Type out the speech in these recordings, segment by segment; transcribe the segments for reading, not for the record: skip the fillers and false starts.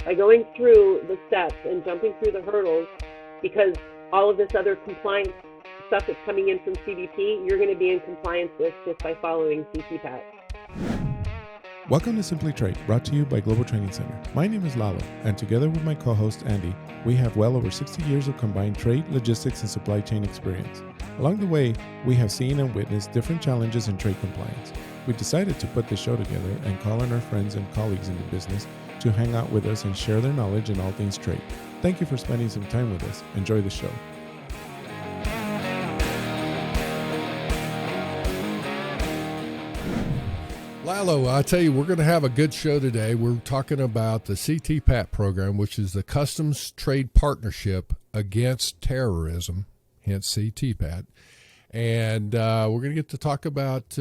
by going through the steps and jumping through the hurdles, because all of this other compliance stuff that's coming in from CBP, you're going to be in compliance with just by following CTPAT. Welcome to Simply Trade, brought to you by Global Training Center. My name is Lalo, and together with my co-host Andy, we have well over 60 years of combined trade, logistics, and supply chain experience. Along the way, we have seen and witnessed different challenges in trade compliance. We decided to put this show together and call on our friends and colleagues in the business to hang out with us and share their knowledge in all things trade. Thank you for spending some time with us. Enjoy the show. Lalo, I tell you, we're going to have a good show today. We're talking about the CTPAT program, which is the Customs Trade Partnership Against Terrorism, hence CTPAT. And we're going to get to talk about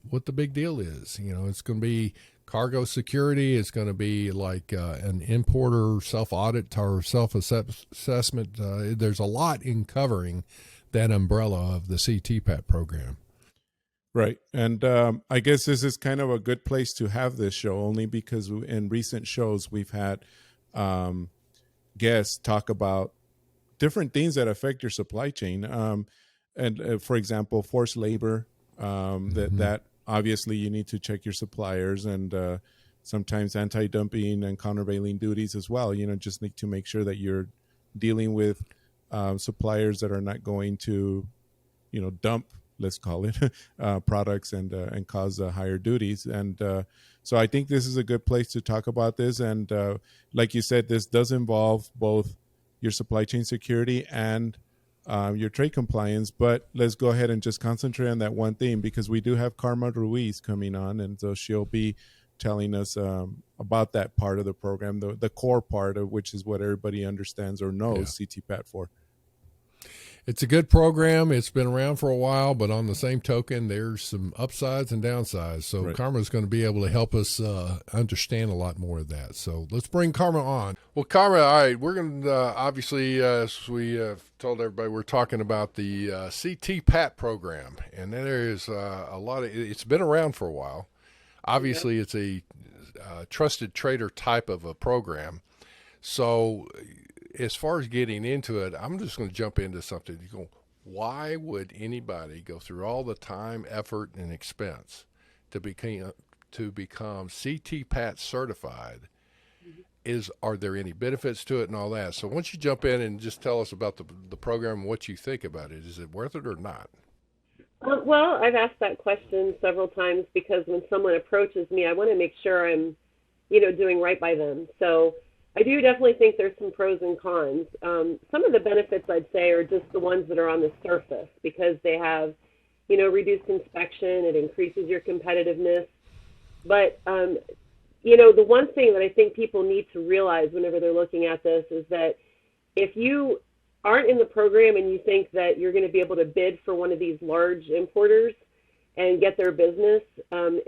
what the big deal is. You know, it's going to be cargo security. It's going to be like an importer self-audit or self-assessment. There's a lot in covering that umbrella of the CTPAT program. Right. And I guess this is kind of a good place to have this show, only because in recent shows we've had guests talk about different things that affect your supply chain. And for example, forced labor, that obviously you need to check your suppliers, and sometimes anti-dumping and countervailing duties as well. You know, just need to make sure that you're dealing with suppliers that are not going to, you know, dump, let's call it, products and cause higher duties. And so I think this is a good place to talk about this. And like you said, this does involve both your supply chain security and your trade compliance. But let's go ahead and just concentrate on that one thing, because we do have Karma Ruiz coming on, and so she'll be telling us about that part of the program, the core part of which is what everybody understands or knows CTPAT for. It's a good program. It's been around for a while, but on the same token, there's some upsides and downsides. So right. Karma's going to be able to help us understand a lot more of that. So let's bring Karma on. Well, Karma, all right, we're going to obviously, as we told everybody, we're talking about the CTPAT program. And there is a lot of, it's been around for a while. Obviously, it's a trusted trader type of a program. So as far as getting into it, I'm just going to jump into something. You go, why would anybody go through all the time, effort, and expense to become CTPAT certified? Are there any benefits to it and all that? So once you jump in and just tell us about the program and what you think about it, is it worth it or not? Well, I've asked that question several times, because when someone approaches me, I want to make sure I'm, doing right by them. So I do definitely think there's some pros and cons. Some of the benefits, I'd say, are just the ones that are on the surface, because they have, reduced inspection. It increases your competitiveness. But, the one thing that I think people need to realize whenever they're looking at this is that if you aren't in the program and you think that you're going to be able to bid for one of these large importers and get their business,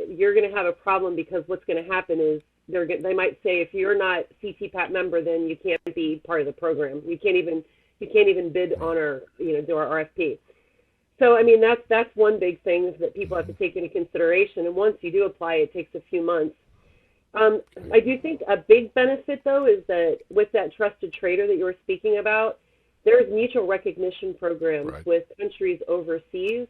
you're going to have a problem, because what's going to happen is they might say, if you're not CTPAT member, then you can't be part of the program. You can't even bid on our, do our RFP. So, I mean, that's one big thing that people have to take into consideration. And once you do apply, it takes a few months. I do think a big benefit, though, is that with that trusted trader that you were speaking about, there's mutual recognition programs with countries overseas.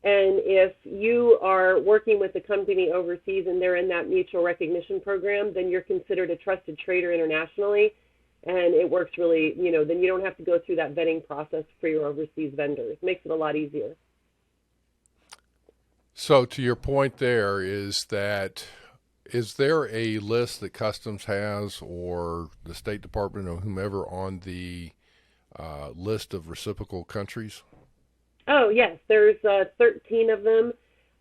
And if you are working with a company overseas and they're in that mutual recognition program, then you're considered a trusted trader internationally. And it works really, then you don't have to go through that vetting process for your overseas vendors. It makes it a lot easier. So to your point there is there a list that Customs has, or the State Department or whomever, on the list of reciprocal countries? Oh, yes. There's 13 of them.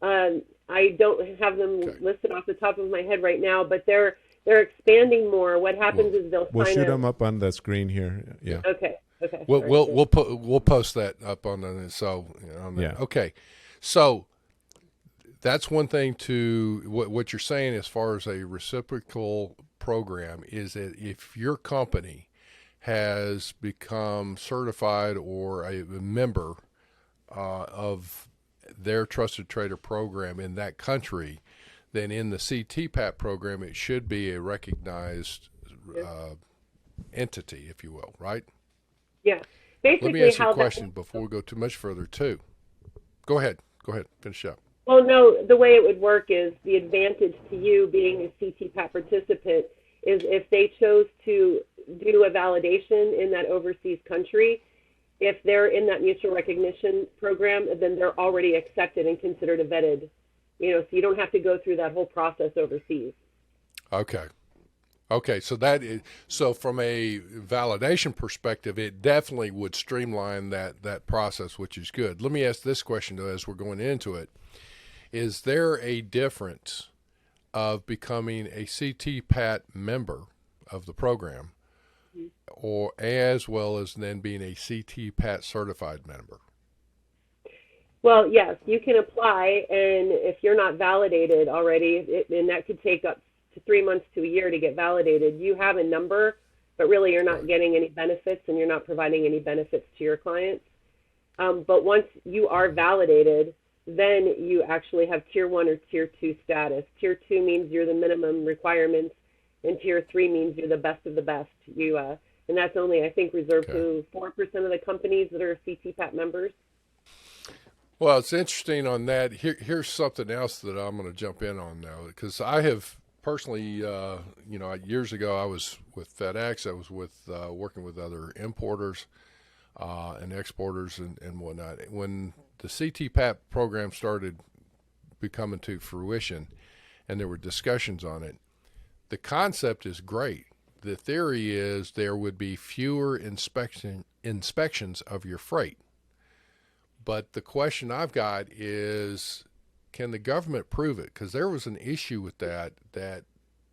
I don't have them listed off the top of my head right now, but they're expanding more. What happens is we'll shoot them up on the screen here. Yeah. Okay. We'll post that up on the Okay. So that's one thing to what you're saying as far as a reciprocal program is that if your company has become certified or a member of their trusted trader program in that country, then in the CTPAT program, it should be a recognized entity, if you will, right? Yeah. Basically, let me ask you how a question before we go too much further, too. Go ahead. Finish up. Well, no, the way it would work is the advantage to you being a CTPAT participant is if they chose to do a validation in that overseas country, if they're in that mutual recognition program, then they're already accepted and considered a vetted, so you don't have to go through that whole process overseas. Okay, so from a validation perspective, it definitely would streamline that process, which is good. Let me ask this question, though, as we're going into it. Is there a difference of becoming a CTPAT member of the program, or as well as then being a CTPAT certified member? Well, yes, you can apply, and if you're not validated already, and that could take up to 3 months to a year to get validated, you have a number, but really you're not getting any benefits and you're not providing any benefits to your clients. But once you are validated, then you actually have Tier 1 or Tier 2 status. Tier 2 means you're the minimum requirements, and Tier 3 means you're the best of the best. And that's only, I think, reserved to 4% of the companies that are CTPAT members. Well, it's interesting on that. Here's something else that I'm going to jump in on now, because I have personally, years ago I was with FedEx. I was working with other importers and exporters and whatnot. When the CTPAT program started becoming to fruition, and there were discussions on it, the concept is great. The theory is there would be fewer inspections of your freight. But the question I've got is, can the government prove it? Because there was an issue with that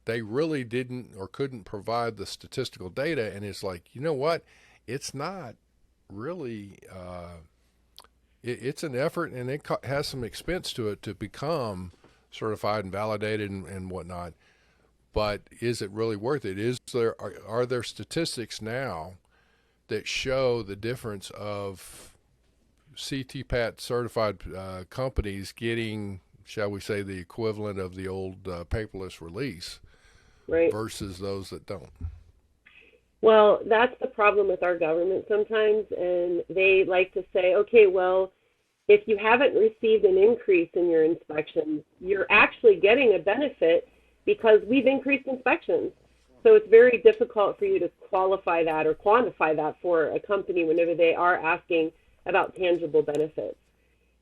they really didn't or couldn't provide the statistical data. And it's like, you know what? It's not really, it's an effort, and it has some expense to it to become certified and validated and whatnot. But is it really worth it? Are there statistics now that show the difference of CTPAT certified companies getting, shall we say, the equivalent of the old paperless release, right, versus those that don't? Well, that's the problem with our government sometimes, and they like to say, okay, well, if you haven't received an increase in your inspections, you're actually getting a benefit because we've increased inspections. So it's very difficult for you to qualify that or quantify that for a company whenever they are asking about tangible benefits.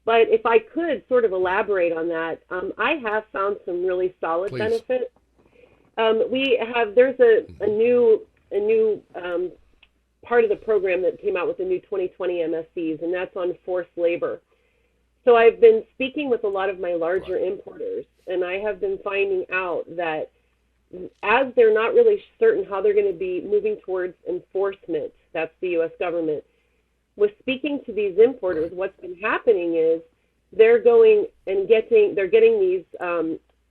But if I could sort of elaborate on that, I have found some really solid benefits. There's a new part of the program that came out with the new 2020 MSCs, and that's on forced labor. So I've been speaking with a lot of my larger importers, and I have been finding out that as they're not really certain how they're going to be moving towards enforcement, that's the U.S. government, with speaking to these importers, what's been happening is they're getting these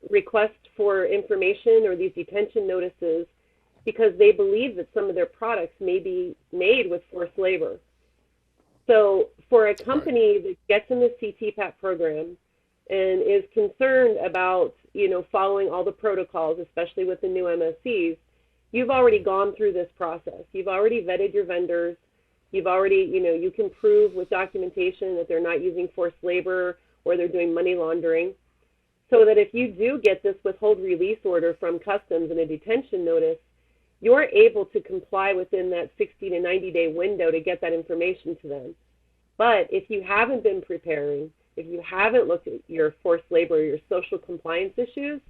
requests for information or these detention notices because they believe that some of their products may be made with forced labor. So for a company that gets in the CTPAT program and is concerned about, following all the protocols, especially with the new MSCs, you've already gone through this process. You've already vetted your vendors. You've already, you can prove with documentation that they're not using forced labor or they're doing money laundering. So that if you do get this withhold release order from Customs and a detention notice, you're able to comply within that 60 to 90-day window to get that information to them. But if you haven't been preparing, if you haven't looked at your forced labor or your social compliance issues,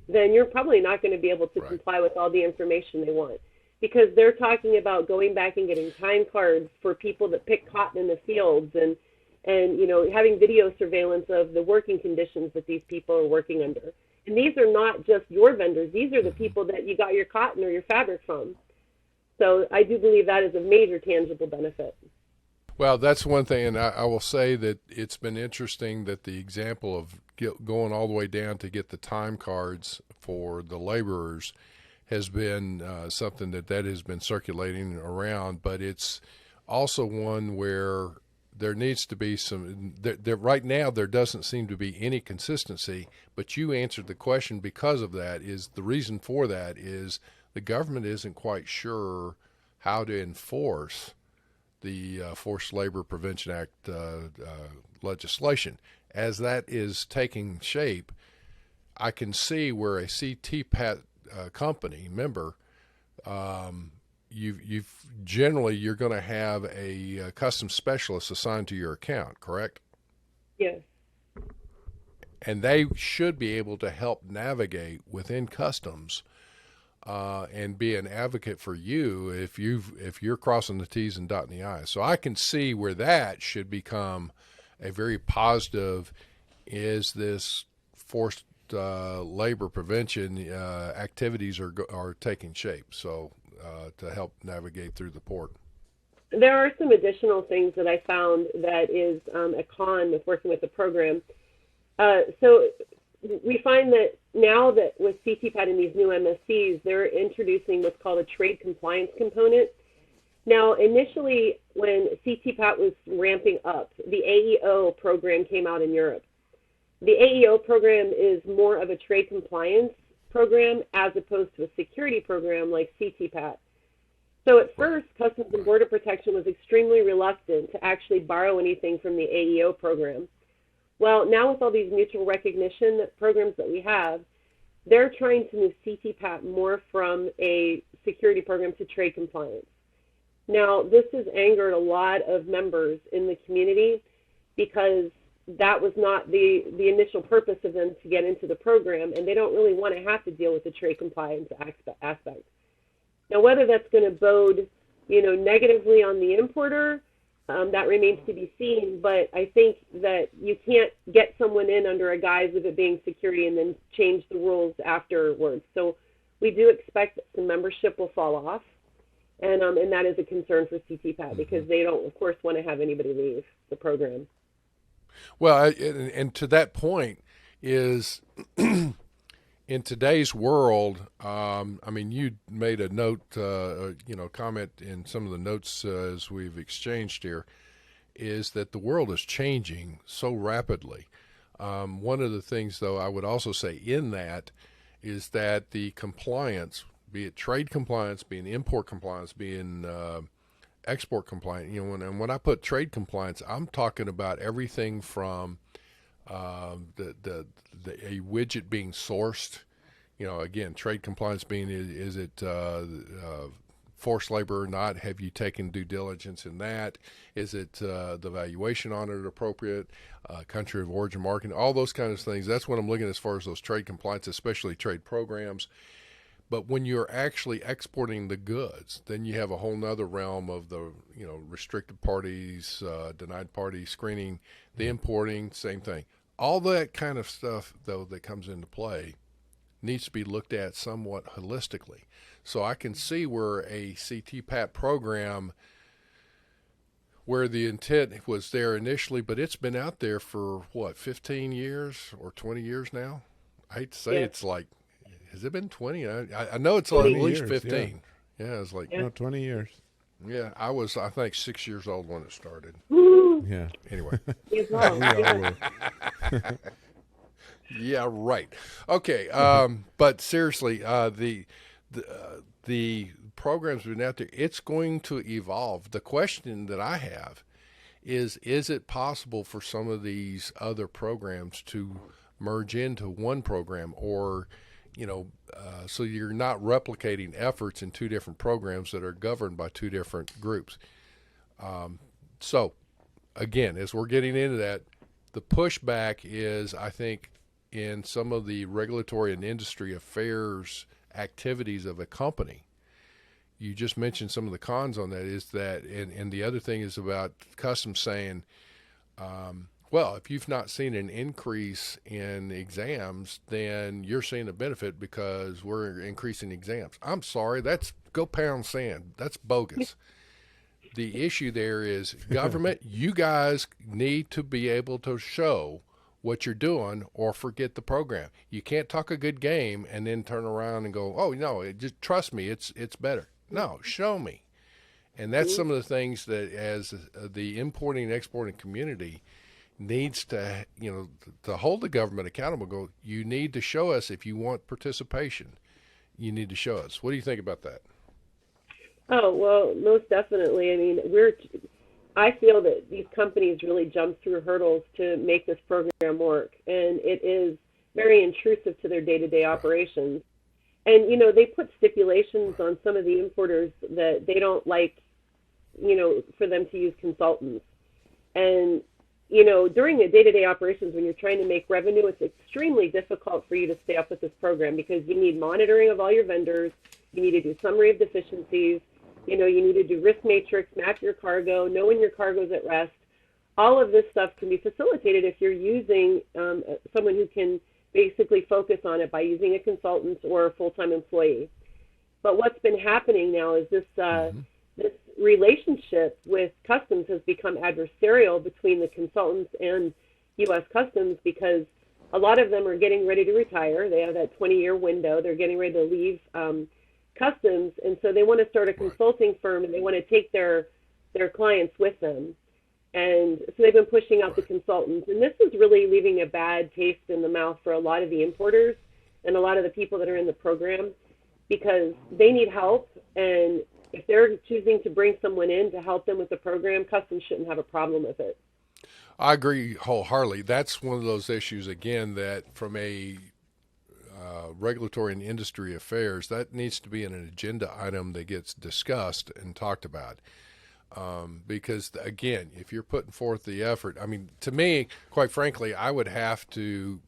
then you're probably not going to be able to comply with all the information they want. Because they're talking about going back and getting time cards for people that pick cotton in the fields and having video surveillance of the working conditions that these people are working under. And these are not just your vendors. These are the people that you got your cotton or your fabric from. So I do believe that is a major tangible benefit. Well, that's one thing, and I will say that it's been interesting that the example of going all the way down to get the time cards for the laborers has been something that has been circulating around, but it's also one where there needs to be some, right now there doesn't seem to be any consistency, but you answered the question because of that. Is the reason for that is the government isn't quite sure how to enforce the Forced Labor Prevention Act legislation. As that is taking shape, I can see where a CTPAT company member, you've generally you're going to have a custom specialist assigned to your account, correct? Yes. And they should be able to help navigate within customs and be an advocate for you if you're crossing the T's and dotting the I's. So I can see where that should become a very positive. Is this forced labor prevention activities are taking shape? So to help navigate through the port. There are some additional things that I found that is a con with working with the program. So we find that now that with CTPAT and these new MSCs, they're introducing what's called a trade compliance component. Now, initially, when CTPAT was ramping up, the AEO program came out in Europe. The AEO program is more of a trade compliance program as opposed to a security program like CTPAT. So at first, Customs and Border Protection was extremely reluctant to actually borrow anything from the AEO program. Well, now with all these mutual recognition programs that we have, they're trying to move CTPAT more from a security program to trade compliance. Now, this has angered a lot of members in the community because that was not the initial purpose of them to get into the program, and they don't really want to have to deal with the trade compliance aspect. Now, whether that's going to bode, negatively on the importer, that remains to be seen, but I think that you can't get someone in under a guise of it being security and then change the rules afterwards. So we do expect that some membership will fall off, and that is a concern for CTPAT because they don't, of course, want to have anybody leave the program. Well, and to that point is in today's world, you made a note, comment in some of the notes as we've exchanged here, is that the world is changing so rapidly. One of the things, though, I would also say in that is that the compliance, be it trade compliance, being import compliance, being export compliance, and when I put trade compliance, I'm talking about everything from a widget being sourced, again, trade compliance being is it forced labor or not? Have you taken due diligence in that? Is it the valuation on it appropriate? Country of origin marking, all those kinds of things. That's what I'm looking at as far as those trade compliance, especially trade programs. But when you're actually exporting the goods, then you have a whole nother realm of the, restricted parties, denied parties, screening, the importing, same thing. All that kind of stuff, though, that comes into play needs to be looked at somewhat holistically. So I can see where a CTPAT program, where the intent was there initially, but it's been out there for, 15 years or 20 years now? I hate to say it's like, has it been 20? I know it's at least 15. Yeah, it's like 20 years. Yeah, I was, I think, 6 years old when it started. Yeah. Anyway. Yeah, right. Okay, but seriously, the program's been out there. It's going to evolve. The question that I have is it possible for some of these other programs to merge into one program, or so you're not replicating efforts in two different programs that are governed by two different groups. So, again, as we're getting into that, the pushback is, I think, in some of the regulatory and industry affairs activities of a company. You just mentioned some of the cons on that, is that, and the other thing is about Customs saying, well, if you've not seen an increase in exams, then you're seeing a benefit because we're increasing exams. I'm sorry, that's go pound sand. That's bogus. The issue there is government, you guys need to be able to show what you're doing or forget the program. You can't talk a good game and then turn around and go, oh, no, just trust me, it's better. No, show me. And that's some of the things that as the importing and exporting community needs to, to hold the government accountable. Go, you need to show us if you want participation. you need to show us. What do you think about that? Oh, well, most definitely. I mean, I feel that these companies really jump through hurdles to make this program work, and it is very intrusive to their day-to-day operations. And, they put stipulations on some of the importers that they don't like, for them to use consultants. And, during the day-to-day operations, when you're trying to make revenue, it's extremely difficult for you to stay up with this program because you need monitoring of all your vendors. You need to do summary of deficiencies. You need to do risk matrix, map your cargo, know when your cargo's at rest. All of this stuff can be facilitated if you're using someone who can basically focus on it by using a consultant or a full-time employee. But what's been happening now is this relationship with Customs has become adversarial between the consultants and U.S. Customs because a lot of them are getting ready to retire. They have that 20-year window. They're getting ready to leave Customs, and so they want to start a consulting firm, and they want to take their clients with them. And so they've been pushing out the consultants, and this is really leaving a bad taste in the mouth for a lot of the importers and a lot of the people that are in the program because they need help, and if they're choosing to bring someone in to help them with the program, Customs shouldn't have a problem with it. I agree wholeheartedly. That's one of those issues, again, that from a regulatory and industry affairs, that needs to be an agenda item that gets discussed and talked about. Because, again, if you're putting forth the effort, I mean, to me, quite frankly, I would have to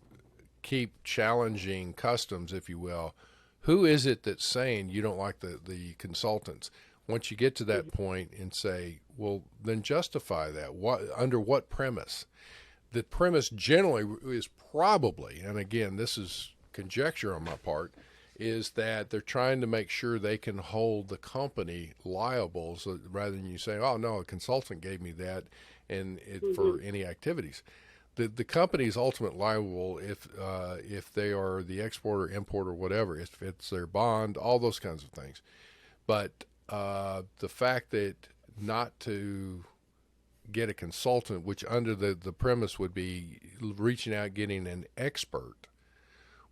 keep challenging Customs, if you will. Who is it that's saying you don't like the consultants? Once you get to that point and say, well, then justify that. Under what premise? The premise generally is probably, and again, this is conjecture on my part, is that they're trying to make sure they can hold the company liable, so rather than you saying, oh, no, a consultant gave me that and for any activities. The company is ultimately liable if they are the exporter, importer, whatever, if it's their bond, all those kinds of things. But the fact that not to get a consultant, which under the premise would be reaching out, getting an expert,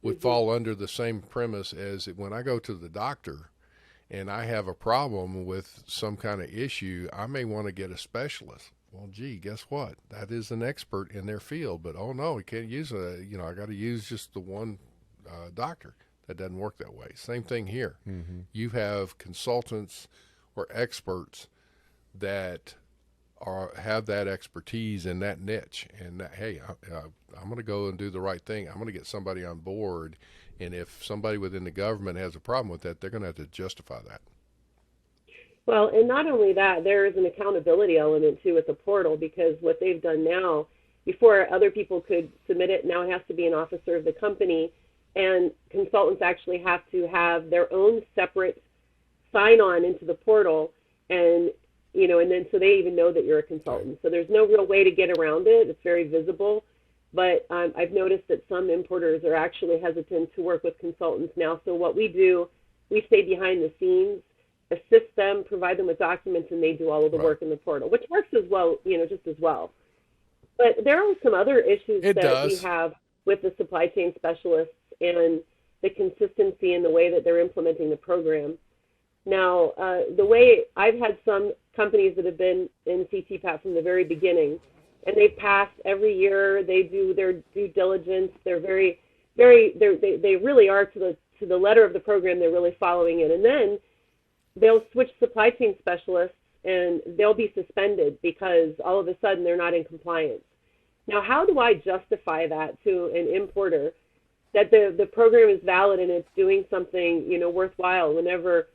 would fall under the same premise as when I go to the doctor and I have a problem with some kind of issue, I may want to get a specialist. Well, gee, guess what? That is an expert in their field, but oh no, we can't use I got to use just the one doctor. That doesn't work that way. Same thing here. You have consultants or experts that have that expertise in that niche, and that, hey, I'm going to go and do the right thing. I'm going to get somebody on board, and if somebody within the government has a problem with that, they're going to have to justify that. Well, and not only that, there is an accountability element too with the portal, because what they've done now, before other people could submit it, now it has to be an officer of the company, and consultants actually have to have their own separate sign-on into the portal, and and then so they even know that you're a consultant. So there's no real way to get around it. It's very visible. But I've noticed that some importers are actually hesitant to work with consultants now. So what we do, we stay behind the scenes, assist them, provide them with documents, and they do all of the work in the portal, which works as well, just as well. But there are some other issues we have with the supply chain specialists and the consistency in the way that they're implementing the program. Now, the way I've had some companies that have been in CTPAT from the very beginning, and they've passed every year. They do their due diligence. They're very, very. They really are to the letter of the program. They're really following it, and then they'll switch supply chain specialists, and they'll be suspended because all of a sudden they're not in compliance. Now, how do I justify that to an importer that the program is valid and it's doing something worthwhile whenever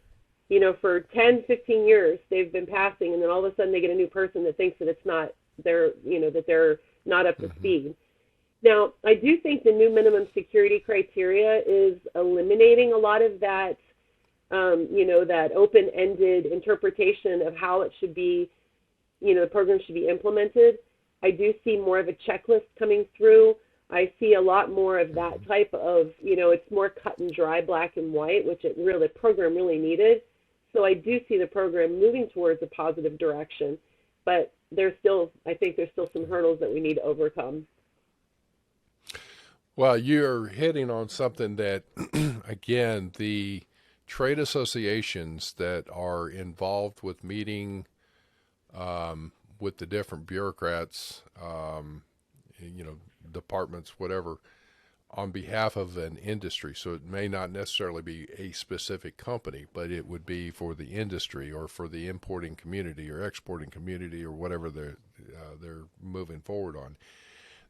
for 10, 15 years they've been passing, and then all of a sudden they get a new person that thinks that it's not that they're not up to speed. Now, I do think the new minimum security criteria is eliminating a lot of that, that open-ended interpretation of how it should be, the program should be implemented. I do see more of a checklist coming through. I see a lot more of that type of, it's more cut and dry, black and white, which the program really needed. So I do see the program moving towards a positive direction, but I think there's still some hurdles that we need to overcome. Well, you're hitting on something that, again, trade associations that are involved with meeting with the different bureaucrats, departments, whatever, on behalf of an industry. So it may not necessarily be a specific company, but it would be for the industry or for the importing community or exporting community or whatever they're moving forward on.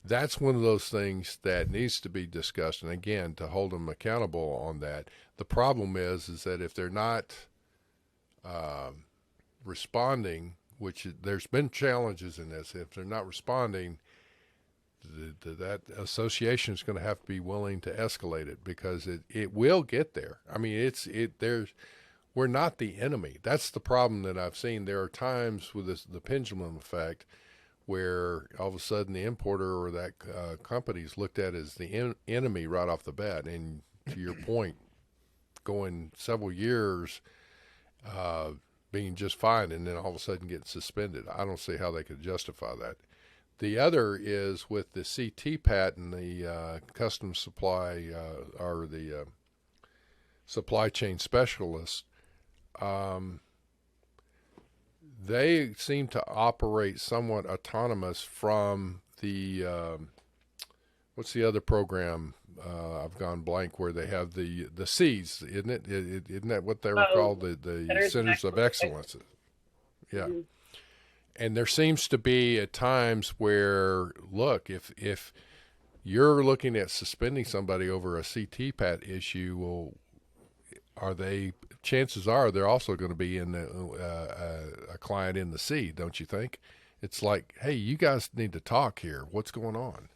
That's one of those things that needs to be discussed, and again, to hold them accountable on that. The problem is that if they're not responding, which there's been challenges in this, if they're not responding, that association is going to have to be willing to escalate it, because it will get there. I mean, we're not the enemy. That's the problem that I've seen. There are times with the pendulum effect where all of a sudden the importer or that company is looked at as the enemy right off the bat. And to your point, going several years being just fine and then all of a sudden getting suspended. I don't see how they could justify that. The other is with the CTPAT and the customs supply or the supply chain specialists. They seem to operate somewhat autonomous from the what's the other program? I've gone blank, where they have the C's, isn't it? Isn't that what they were called? The Centers of Excellence. Yeah. Mm-hmm. And there seems to be at times where, look, if you're looking at suspending somebody over a CTPAT issue, well, chances are they're also going to be in a client in the C, don't you think? It's like, hey, you guys need to talk here. What's going on?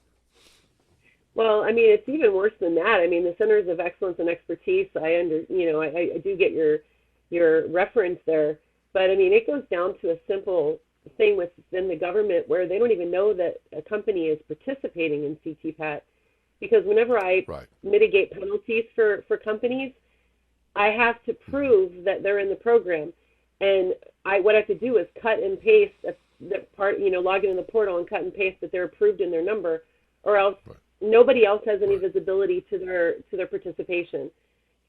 Well, I mean, it's even worse than that. I mean, the Centers of Excellence and Expertise, I do get your reference there, but I mean, it goes down to a simple thing within the government where they don't even know that a company is participating in CTPAT, because whenever I mitigate penalties for companies, I have to prove that they're in the program, and what I have to do is cut and paste the part, log into the portal and cut and paste that they're approved in their number, or else nobody else has any visibility to their participation.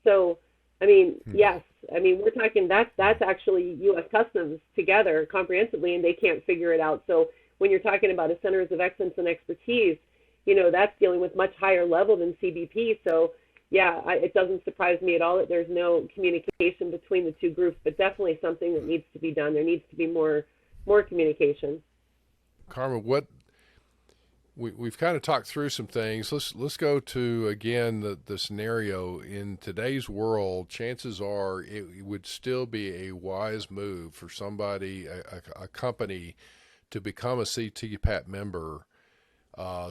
So, I mean, yes, I mean, we're talking that's actually U.S. Customs together comprehensively, and they can't figure it out. So when you're talking about a Centers of Excellence and Expertise, that's dealing with much higher level than CBP. So yeah, it doesn't surprise me at all that there's no communication between the two groups, but definitely something that needs to be done. There needs to be more communication. Carmen, we've kind of talked through some things. Let's go to, again, the scenario. In today's world, chances are it would still be a wise move for somebody, a company, to become a CTPAT member,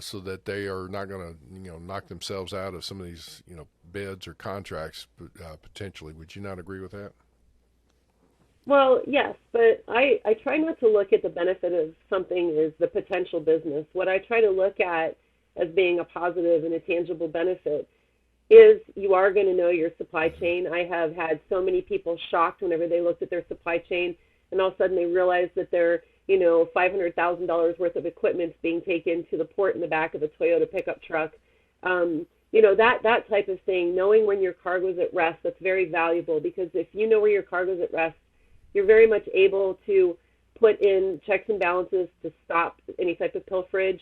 so that they are not going to, knock themselves out of some of these, bids or contracts potentially. Would you not agree with that? Well, yes, but I try not to look at the benefit of something as the potential business. What I try to look at as being a positive and a tangible benefit is you are going to know your supply chain. I have had so many people shocked whenever they looked at their supply chain and all of a sudden they realized that they're, $500,000 worth of equipment being taken to the port in the back of a Toyota pickup truck. That type of thing, knowing when your cargo's at rest, that's very valuable, because if you know where your cargo's at rest, you're very much able to put in checks and balances to stop any type of pilferage,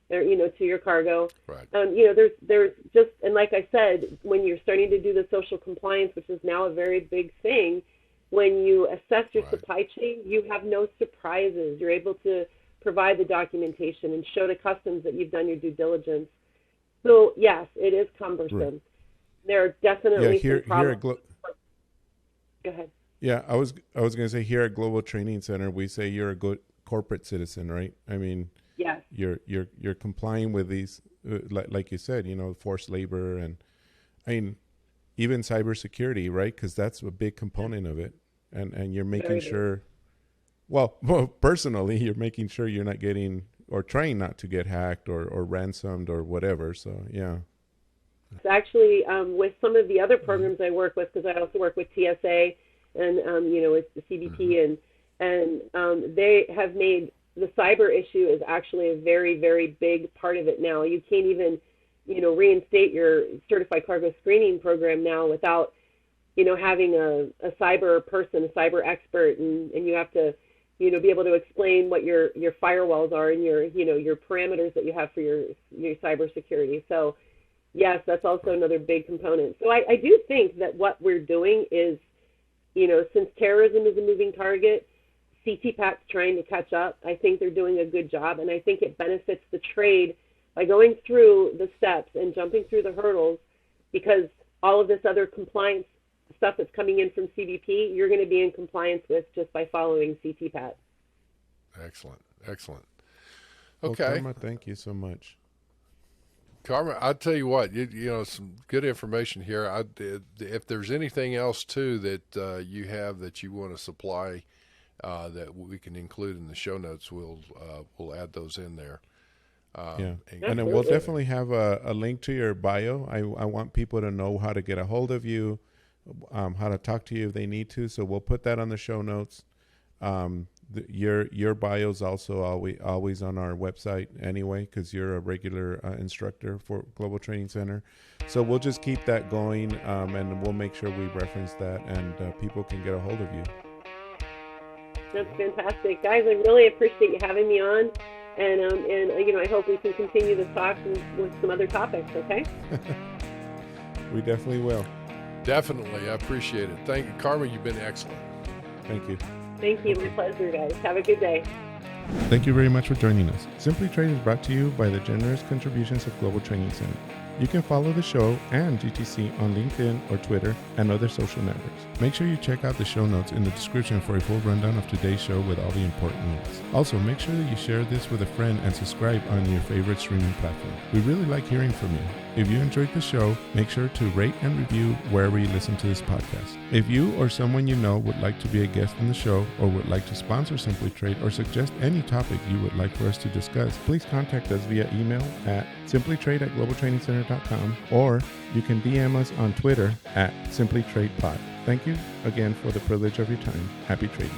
or, to your cargo. Right. There's just, and like I said, when you're starting to do the social compliance, which is now a very big thing, when you assess your supply chain, you have no surprises. You're able to provide the documentation and show to customs that you've done your due diligence. So yes, it is cumbersome. Right. There are definitely some problems. Go ahead. Yeah, I was going to say, here at Global Training Center, we say you're a good corporate citizen, right? I mean, yes. You're complying with these, like you said, forced labor, and I mean, even cybersecurity, right? Because that's a big component of it, and you're making sure. Well, personally, you're making sure you're not getting, or trying not to get hacked or ransomed or whatever. So yeah. Actually, with some of the other programs I work with, because I also work with TSA. And it's the CBP, and they have made the cyber issue is actually a very, very big part of it now. You can't even, reinstate your certified cargo screening program now without having a cyber person, a cyber expert, and you have to, be able to explain what your firewalls are and your parameters that you have for your cybersecurity. So yes, that's also another big component. So I do think that what we're doing is, since terrorism is a moving target, CTPAT's trying to catch up. I think they're doing a good job, and I think it benefits the trade by going through the steps and jumping through the hurdles, because all of this other compliance stuff that's coming in from CBP, you're going to be in compliance with just by following CTPAT. Excellent. Okay. Well, Karma, thank you so much. Karma, I'll tell you what, some good information here. If there's anything else too that you have that you want to supply that we can include in the show notes, we'll add those in there. And then we'll definitely have a link to your bio. I want people to know how to get a hold of you, how to talk to you if they need to. So we'll put that on the show notes. Your bio is also always on our website anyway, because you're a regular instructor for Global Training Center. So we'll just keep that going, and we'll make sure we reference that, and people can get a hold of you. That's fantastic, guys. I really appreciate you having me on, and I hope we can continue this talk with some other topics. Okay. We definitely will. Definitely, I appreciate it. Thank you, Karma. You've been excellent. Thank you. Thank you. My pleasure, guys. Have a good day. Thank you very much for joining us. Simply Trade is brought to you by the generous contributions of Global Training Center. You can follow the show and GTC on LinkedIn or Twitter and other social networks. Make sure you check out the show notes in the description for a full rundown of today's show with all the important links. Also, make sure that you share this with a friend and subscribe on your favorite streaming platform. We really like hearing from you. If you enjoyed the show, make sure to rate and review wherever you listen to this podcast. If you or someone you know would like to be a guest on the show, or would like to sponsor Simply Trade, or suggest any topic you would like for us to discuss, please contact us via email at simplytrade@globaltrainingcenter.com, or you can DM us on Twitter at simplytradepod. Thank you again for the privilege of your time. Happy trading.